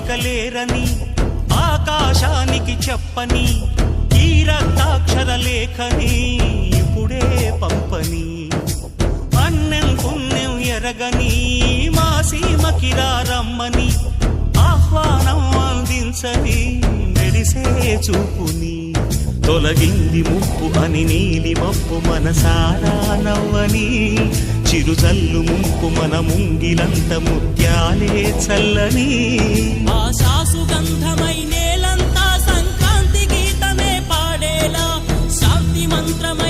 పలకలేరని ఆకాశానికి చెప్పని ఈ రక్తాక్షర లేఖని ఇప్పుడే పంపని అన్నం పుణ్యం ఎరగని మా సీమకిరా రమ్మని ఆహ్వానం అందించని మెరిసే చూపుని తొలగింది ముప్పు అని నీలి మప్పు మనసారా నవ్వని చిరుజల్లు ముంపు మన ముంగిలంత ముత్యాలే చల్లని ఆశాసు గంధమై నేలంతా సంక్రాంతి గీతమే పాడేలా శాంతి మంత్రమై